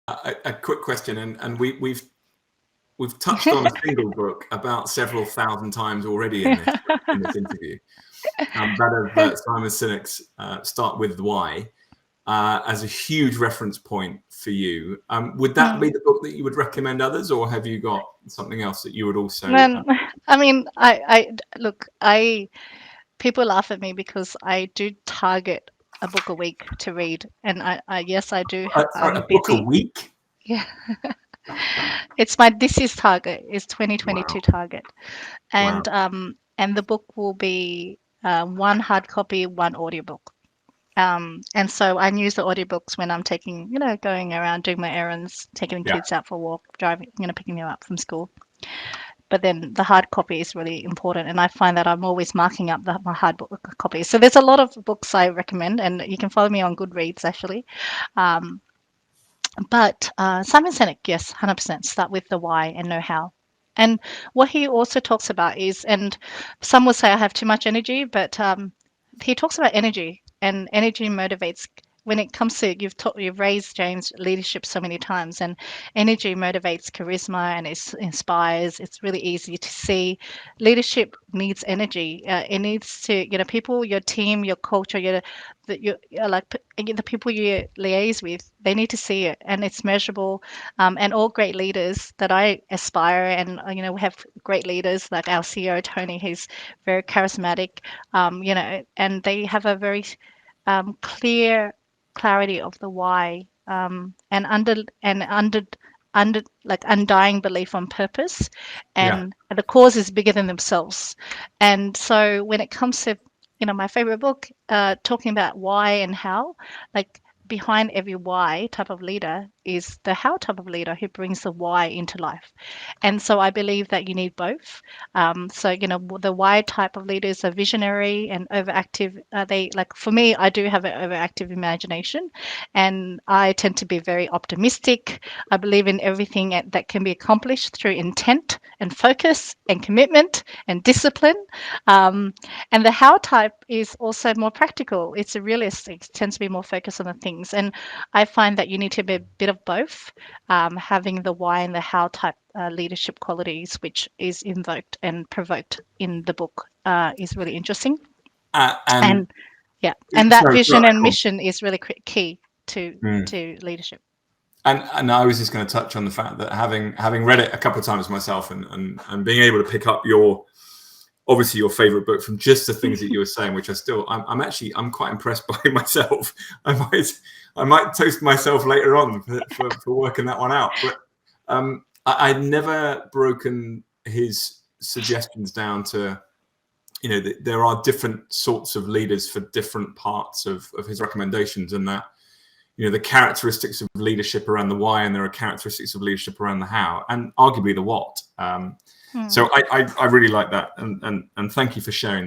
a quick question, and we've touched on a single book about several thousand times already in this interview. That of Simon Sinek's Start With Why, as a huge reference point for you. Would that be the book that you would recommend others, or have you got something else that you would also? I mean, people laugh at me because I do target a book a week to read, and yes, I do. Sorry, a book a week? Yeah. It's my this is target, is 2022 target. And and the book will be one hard copy, one audiobook. And so I use the audiobooks when I'm taking, going around doing my errands, taking the kids out for a walk, driving, picking them up from school. But then the hard copy is really important, and I find that I'm always marking up my hard book copies. So there's a lot of books I recommend, and you can follow me on Goodreads actually. But Simon Sinek, yes, 100%. Start with the why and know how. And what he also talks about is, and some will say I have too much energy, but he talks about energy, and energy motivates. When it comes to, you've raised James leadership so many times, and energy motivates charisma and it inspires. It's really easy to see. Leadership needs energy. It needs to, people, your team, your culture, the people you liaise with, they need to see it, and it's measurable. And all great leaders that I aspire, and we have great leaders like our CEO Tony. He's very charismatic, and they have a very clarity of the why, and like undying belief on purpose, and the cause is bigger than themselves. And so when it comes to my favorite book, talking about why and how, like behind every why type of leader is the how type of leader who brings the why into life. And so I believe that you need both. So the why type of leaders are visionary and overactive. They, like, for me, I do have an overactive imagination, and I tend to be very optimistic. I believe in everything that can be accomplished through intent and focus and commitment and discipline. And the how type is also more practical. It's a realist. It tends to be more focused on the things. And I find that you need to be a bit of both, having the why and the how type leadership qualities, which is invoked and provoked in the book, is really interesting. And that vision and mission is really key to leadership. And I was just going to touch on the fact that having read it a couple of times myself, and being able to pick up obviously your favorite book from just the things that you were saying, which I'm quite impressed by myself. I might toast myself later on for working that one out. But I'd never broken his suggestions down to, there are different sorts of leaders for different parts of his recommendations, and that, the characteristics of leadership around the why, and there are characteristics of leadership around the how, and arguably the what. So I really like that, and thank you for sharing that.